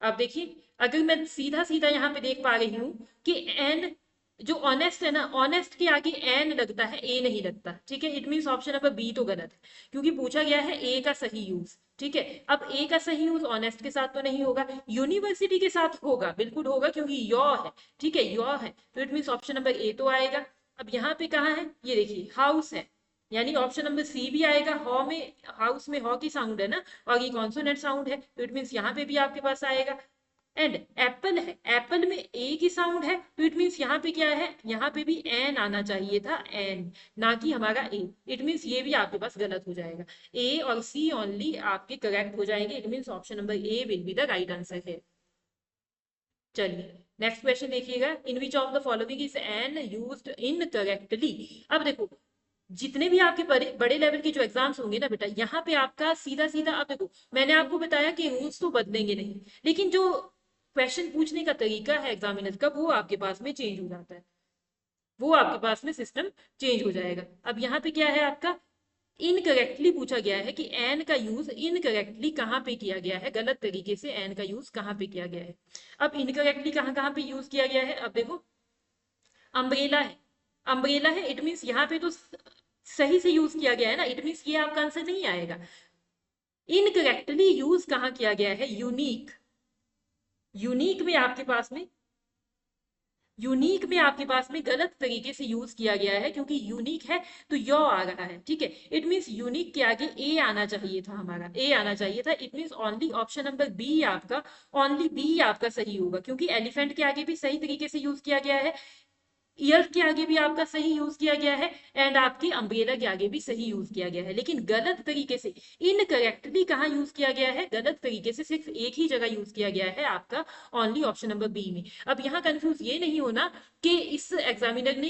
अब देखिए, अगर मैं सीधा सीधा यहाँ पे देख पा रही हूँ कि एन जो ऑनेस्ट है ना, ऑनेस्ट के आगे एन लगता है, ए नहीं लगता, ठीक है। It means option number B तो गलत है, क्योंकि पूछा गया है ए का सही यूज, ठीक है। अब ए का सही यूज ऑनेस्ट के साथ तो नहीं होगा, यूनिवर्सिटी के साथ होगा, बिल्कुल होगा, क्योंकि यॉ है, ठीक है, यॉ है, तो इट मीन्स ऑप्शन नंबर ए तो आएगा। अब यहाँ पे कहाँ है, ये देखिए हाउस है, यानी ऑप्शन नंबर सी भी आएगा। हॉ में, हाउस में हॉ की साउंड है ना, और ये कॉन्सोनेंट साउंड है, तो इट मीन्स यहाँ पे भी आपके पास आएगा। एंड एप्पल है, एप्पल में ए की साउंड है, तो इट मीन्स यहाँ पे क्या है, यहाँ पे भी एन आना चाहिए था, एन, ना कि हमारा ए। इट मीन्स ये भी आपके पास गलत हो जाएगा, ए और सी ओनली आपके करेक्ट हो जाएंगे। It means option number A will be the right answer है। चलिए नेक्स्ट क्वेश्चन देखिएगा, in which of the following is an used incorrectly. अब देखो, जितने भी आपके बड़े बड़े लेवल के जो एग्जाम्स होंगे ना बेटा, यहाँ पे आपका सीधा सीधा, अब देखो मैंने आपको बताया कि रूल्स तो बदलेंगे नहीं, लेकिन जो क्वेश्चन पूछने का तरीका है एग्जामिनर का, वो आपके पास में चेंज हो जाता है, वो आपके पास में सिस्टम चेंज हो जाएगा। अब यहाँ पे क्या है आपका, इनकरेक्टली पूछा गया है कि एन का यूज इनकरेक्टली कहाँ पे किया गया है, गलत तरीके से एन का यूज कहाँ पे किया गया है। अब इनकरेक्टली कहाँ कहाँ पे यूज किया गया है, अब देखो अम्ब्रेला है, अम्ब्रेला है, इट मीन्स यहाँ पे तो सही से यूज किया गया है ना, इट मीन्स ये आपका आंसर नहीं आएगा। इनकरेक्टली यूज कहाँ किया गया है, यूनिक, यूनिक में आपके पास में, यूनिक में आपके पास में गलत तरीके से यूज किया गया है, क्योंकि यूनिक है तो यो आ रहा है, ठीक है। इट मीन्स यूनिक के आगे ए आना चाहिए था, हमारा ए आना चाहिए था। It means only option number B आपका, ओनली बी आपका सही होगा, क्योंकि एलिफेंट के आगे भी सही तरीके से यूज किया गया है, ईयर के आगे भी आपका सही यूज किया गया है, एंड आपकी अम्ब्रेला के आगे भी सही यूज किया गया है, लेकिन गलत तरीके से, इनकरेक्टली कहाँ यूज किया गया है, गलत तरीके से सिर्फ एक ही जगह यूज किया गया है आपका, ओनली ऑप्शन नंबर बी में। अब यहाँ कंफ्यूज ये नहीं होना कि इस एग्जामिनर ने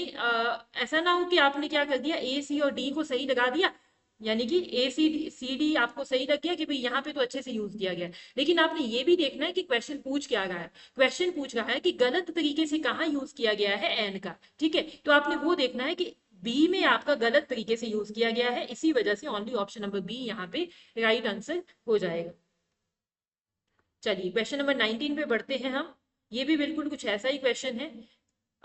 ऐसा ना हो कि आपने क्या कर दिया, ए सी और डी को सही लगा दिया, यानी कि ए सी डी आपको सही लग गया कि भाई यहाँ पे तो अच्छे से यूज किया गया है, लेकिन आपने ये भी देखना है कि क्वेश्चन पूछ क्या रहा है। क्वेश्चन पूछ रहा है कि गलत तरीके से कहाँ यूज किया गया है एन का, ठीक है। तो आपने वो देखना है कि बी में आपका गलत तरीके से यूज किया गया है, इसी वजह से ओनली ऑप्शन नंबर बी यहाँ पे राइट आंसर हो जाएगा। चलिए क्वेश्चन नंबर 19 पे बढ़ते हैं हम, ये भी बिल्कुल कुछ ऐसा ही क्वेश्चन है।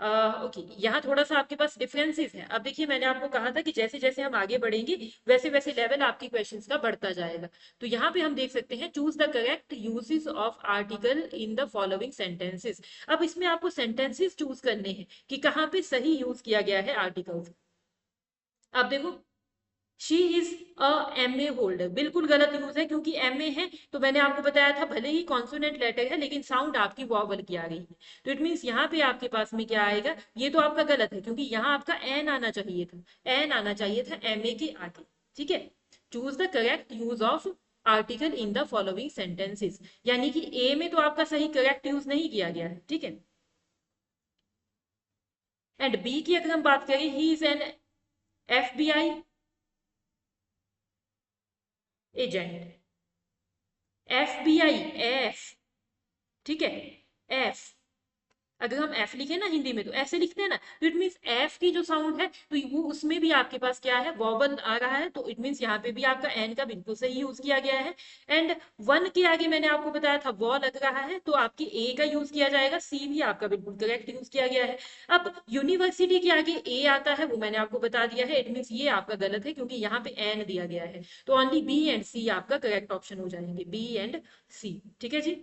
ओके, यहाँ थोड़ा सा आपके पास डिफरेंसेस है। अब देखिए, मैंने आपको कहा था कि जैसे जैसे हम आगे बढ़ेंगे वैसे वैसे लेवल आपकी क्वेश्चंस का बढ़ता जाएगा। तो यहाँ पे हम देख सकते हैं, choose the correct uses of article in the following sentences. अब इसमें आपको सेंटेंसेस चूज करने हैं कि कहाँ पे सही यूज किया गया है आर्टिकल्स। अब देखो, she is a MA holder, बिल्कुल गलत यूज है, क्योंकि MA है तो मैंने आपको बताया था भले ही कॉन्सोनेंट लेटर है लेकिन साउंड आपकी वॉवल की आ रही है। तो इट मीन्स यहाँ पे आपके पास में क्या आएगा, ये तो आपका गलत है क्योंकि यहाँ आपका एन आना चाहिए था, एन आना चाहिए था MA के आगे। ठीक है, choose the correct use of article in the following sentences, यानी कि ए में तो आपका सही करेक्ट यूज नहीं किया गया है। ठीक है, एंड बी की अगर हम बात करें, he is an FBI agent. FBI, F, ठीक है, एफ, अगर हम एफ लिखे ना हिंदी में तो ऐसे लिखते हैं ना, तो इट मीन्स एफ की जो साउंड है तो वो उसमें भी आपके पास क्या है, वॉवल आ रहा है। तो इट मीन्स यहाँ पे भी आपका एन का बिल्कुल सही यूज किया गया है। एंड वन के आगे मैंने आपको बताया था वॉ लग रहा है तो आपकी ए का यूज किया जाएगा, सी भी आपका बिल्कुल करेक्ट यूज किया गया है। अब यूनिवर्सिटी के आगे ए आता है वो मैंने आपको बता दिया है, इट मीन्स ये आपका गलत है क्योंकि यहाँ पे एन दिया गया है। तो ओनली बी एंड सी आपका करेक्ट ऑप्शन हो जाएंगे, बी एंड सी। ठीक है जी,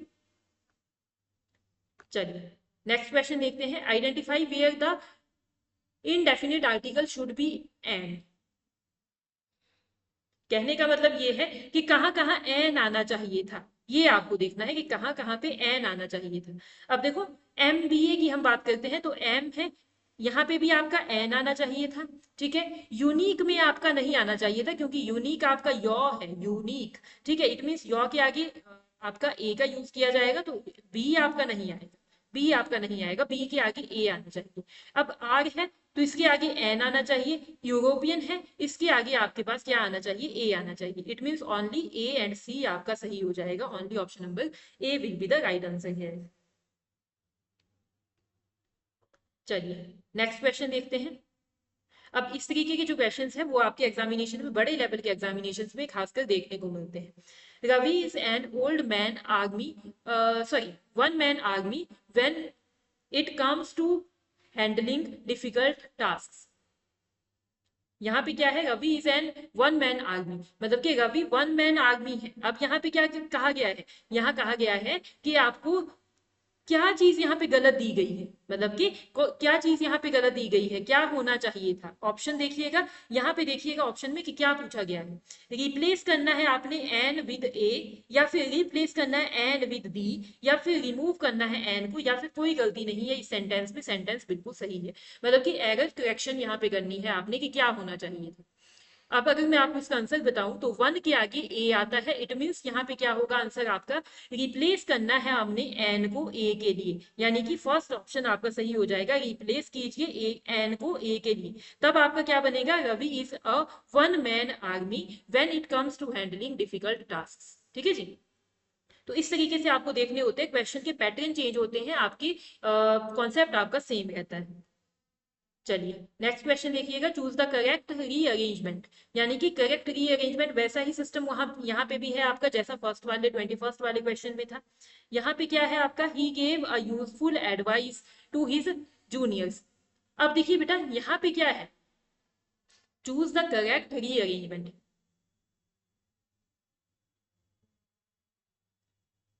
चलिए नेक्स्ट क्वेश्चन देखते हैं। Identify where the indefinite article should be and. कहने का मतलब ये है कि कहाँ कहाँ एन आना चाहिए था, ये आपको देखना है कि कहाँ कहाँ पे एन आना चाहिए था। अब देखो, MBA की हम बात करते हैं तो एम है, यहाँ पे भी आपका एन आना चाहिए था। ठीक है, यूनिक में आपका नहीं आना चाहिए था क्योंकि यूनिक आपका यॉ है, यूनिक। ठीक है, इट मीन्स यॉ के आगे आपका ए का यूज किया जाएगा तो बी आपका नहीं आएगा, बी आपका नहीं आएगा, बी के आगे ए आना चाहिए। अब आर है तो इसके आगे एन आना चाहिए, यूरोपियन है इसके आगे आपके पास क्या आना चाहिए, ए आना चाहिए। It means only A and C आपका सही हो जाएगा, only option number A will be the right answer है। चलिए नेक्स्ट क्वेश्चन देखते हैं। अब इस तरीके के जो क्वेश्चंस हैं वो आपके एग्जामिनेशन में, बड़े लेवल के एग्जामिनेशन में खासकर देखने को मिलते हैं। Ravi is an old man army, sorry, one man army when it comes to handling difficult task. यहाँ पे क्या है, Ravi is an one man army, मतलब कि रवि वन मैन आर्मी है। अब यहाँ पे क्या कहा गया है, यहाँ कहा गया है कि आपको क्या चीज यहाँ पे गलत दी गई है, मतलब कि क्या चीज यहाँ पे गलत दी गई है, क्या होना चाहिए था। ऑप्शन देखिएगा, यहाँ पे देखिएगा ऑप्शन में कि क्या पूछा गया है। रिप्लेस करना है आपने एन विद ए, या फिर रिप्लेस करना है एन विद बी, या फिर रिमूव करना है एन को, या फिर कोई गलती नहीं है इस सेंटेंस में, सेंटेंस बिल्कुल सही है। मतलब कि एरर करेक्शन यहाँ पे करनी है आपने कि क्या होना चाहिए था। अब अगर मैं आपको इसका आंसर बताऊं तो वन के आगे ए आता है, इट मीन्स यहाँ पे क्या होगा आंसर आपका, रिप्लेस करना है हमने एन को ए के लिए, यानी कि फर्स्ट ऑप्शन आपका सही हो जाएगा, रिप्लेस कीजिए एन को ए के लिए। तब आपका क्या बनेगा, Ravi is a one man army when it comes to handling difficult task. ठीक है जी, तो इस तरीके से आपको देखने होते हैं, क्वेश्चन के पैटर्न चेंज होते हैं, आपकी कॉन्सेप्ट आपका सेम रहता है। चलिए नेक्स्ट क्वेश्चन देखिएगा, चूज द करेक्ट रीअरेंजमेंट, यानी कि करेक्ट रीअरेंजमेंट वैसा ही सिस्टम वहां यहाँ पे भी है आपका जैसा फर्स्ट वाले 21st वाले क्वेश्चन में था। यहाँ पे क्या है आपका, he gave a useful advice to his juniors. अब देखिए बेटा, यहाँ पे क्या है, चूज द करेक्ट रीअरेंजमेंट।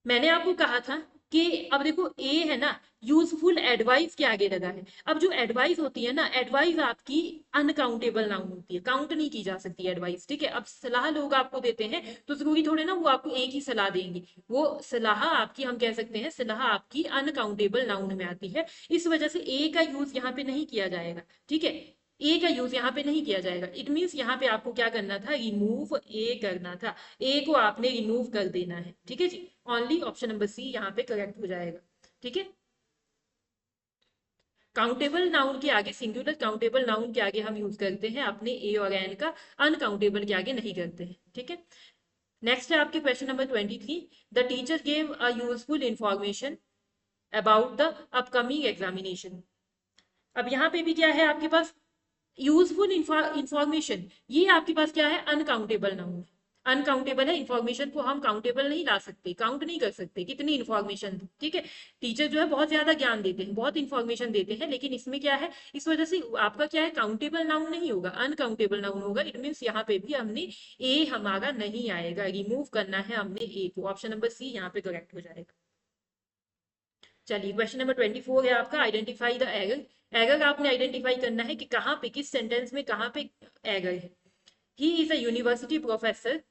मैंने आपको कहा था कि अब देखो ए है ना, यूजफुल एडवाइस के आगे लगा है। अब जो एडवाइस होती है ना, एडवाइस आपकी अनकाउंटेबल नाउन होती है, काउंट नहीं की जा सकती एडवाइस। ठीक है, अब सलाह लोग आपको देते हैं तो जरूरी थोड़े ना वो आपको एक ही सलाह देंगे, वो सलाह आपकी, हम कह सकते हैं सलाह आपकी अनकाउंटेबल नाउन में आती है। इस वजह से ए का यूज यहाँ पे नहीं किया जाएगा। ठीक है, ए का यूज यहाँ पे नहीं किया जाएगा, इट मीन्स यहाँ पे आपको क्या करना था, रिमूव ए करना था, ए को आपने रिमूव कर देना है। ठीक है जी, ओनली ऑप्शन नंबर सी यहाँ पे करेक्ट हो जाएगा। ठीक है, काउंटेबल नाउन के आगे, सिंगुलर काउंटेबल नाउन के आगे हम यूज करते हैं अपने ए और एन का, अनकाउंटेबल के आगे नहीं करते हैं। ठीक है, नेक्स्ट है आपके question number 23। The teacher gave a useful information about the upcoming examination. अब यहाँ पे भी क्या है आपके पास, यूजफुल इंफॉर्मेशन, ये आपके पास क्या है, अनकाउंटेबल नाउन है। अनकाउंटेबल है, इंफॉर्मेशन को हम काउंटेबल नहीं ला सकते, काउंट नहीं कर सकते कितनी इंफॉर्मेशन, ठीक है। टीचर जो है बहुत ज्यादा ज्ञान देते हैं, बहुत इंफॉर्मेशन देते हैं, लेकिन इसमें क्या है, इस वजह से आपका क्या है, काउंटेबल नाउन नहीं होगा, अनकाउंटेबल नाउन होगा। इट मीन्स यहाँ पे भी हमने ए हमारा नहीं आएगा, रिमूव करना है हमने ए को। ऑप्शन नंबर सी यहाँ पे करेक्ट हो जाएगा। चलिए क्वेश्चन नंबर 24 है आपका, आइडेंटिफाई द एरर। एरर आपने आइडेंटिफाई करना है कि कहाँ पे, किस सेंटेंस में कहाँ पे एरर है। He is a university professor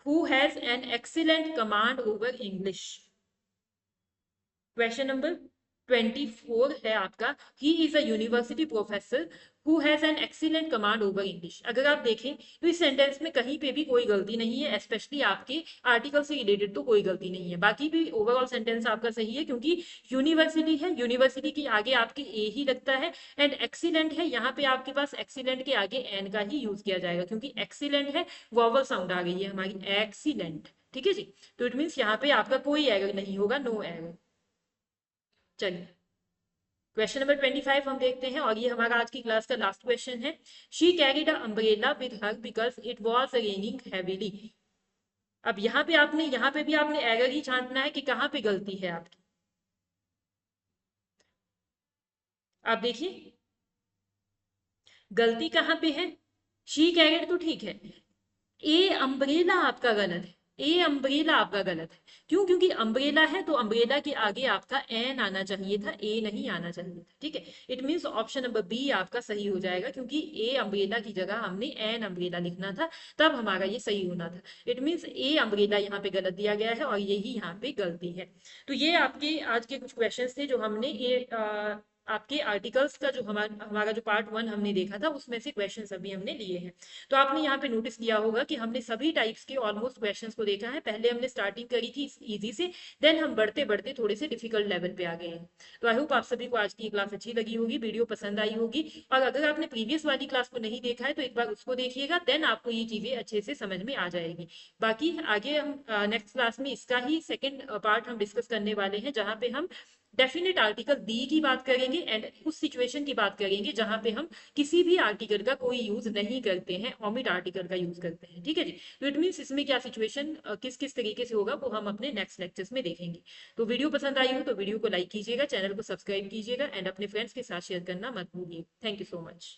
who has an excellent command over English। Question number 24 है आपका, he is a university professor who has an excellent command over English. अगर आप देखें तो इस सेंटेंस में कहीं पे भी कोई गलती नहीं है, स्पेशली आपके आर्टिकल से रिलेटेड तो कोई गलती नहीं है, बाकी भी ओवरऑल सेंटेंस आपका सही है, क्योंकि यूनिवर्सिटी है, यूनिवर्सिटी के आगे आपके ए ही लगता है। एंड एक्सीलेंट है, यहाँ पे आपके पास एक्सीलेंट के आगे एन का ही यूज किया जाएगा, क्योंकि एक्सीलेंट है, वॉवल साउंड आ गई है हमारी, एक्सीलेंट, ठीक है जी। तो इट मीन्स यहाँ पे आपका कोई एरर नहीं होगा, नो एरर। चलिए क्वेश्चन नंबर 25 हम देखते हैं, और ये हमारा आज की क्लास का लास्ट क्वेश्चन है। She carried a umbrella with her because it was raining heavily. अब यहाँ पे भी आपने एरर ही छांटना है कि कहाँ पे गलती है आपकी। आप देखिए गलती कहाँ पे है, शी कैरिड तो ठीक है, ए अम्ब्रेला आपका गलत है, ए अम्ब्रेला आपका गलत है। क्यों? क्योंकि अम्ब्रेला है तो अम्ब्रेला के आगे आपका एन आना चाहिए था, ए नहीं आना चाहिए था, ठीक है। It means option number B आपका सही हो जाएगा, क्योंकि ए अम्ब्रेला की जगह हमने एन अम्ब्रेला लिखना था, तब हमारा ये सही होना था। इट मीन्स ए अम्ब्रेला यहाँ पे गलत दिया गया है, और यही यहाँ पे गलती है। तो ये आपके आज के कुछ क्वेश्चन थे जो हमने ये आपके आर्टिकल्स का जो हमारा हमारा जो पार्ट 1 हमने देखा था, उसमें से क्वेश्चन अभी हमने लिए हैं। तो आपने यहाँ पे नोटिस किया होगा कि हमने सभी टाइप्स के ऑलमोस्ट क्वेश्चंस को देखा है। पहले हमने स्टार्टिंग करी थी इजी से, देन हम बढ़ते बढ़ते थोड़े से डिफिकल्ट लेवल पे आ गए हैं। तो आई होप आप सभी को आज की क्लास अच्छी लगी होगी, वीडियो पसंद आई होगी। और अगर आपने प्रीवियस वाली क्लास को नहीं देखा है तो एक बार उसको देखिएगा, देन आपको ये चीजें अच्छे से समझ में आ जाएगी। बाकी आगे हम नेक्स्ट क्लास में इसका ही सेकेंड पार्ट हम डिस्कस करने वाले हैं, जहाँ पे हम डेफिनेट आर्टिकल दी की बात करेंगे, एंड उस सिचुएशन की बात करेंगे जहां पे हम किसी भी आर्टिकल का कोई यूज नहीं करते हैं, ओमिट आर्टिकल का यूज करते हैं, ठीक है जी। तो इट मीन्स इसमें क्या सिचुएशन किस किस तरीके से होगा वो हम अपने नेक्स्ट लेक्चर्स में देखेंगे। तो वीडियो पसंद आई हो तो वीडियो को लाइक कीजिएगा, चैनल को सब्सक्राइब कीजिएगा, एंड अपने फ्रेंड्स के साथ शेयर करना मत भूलिए। Thank you so much.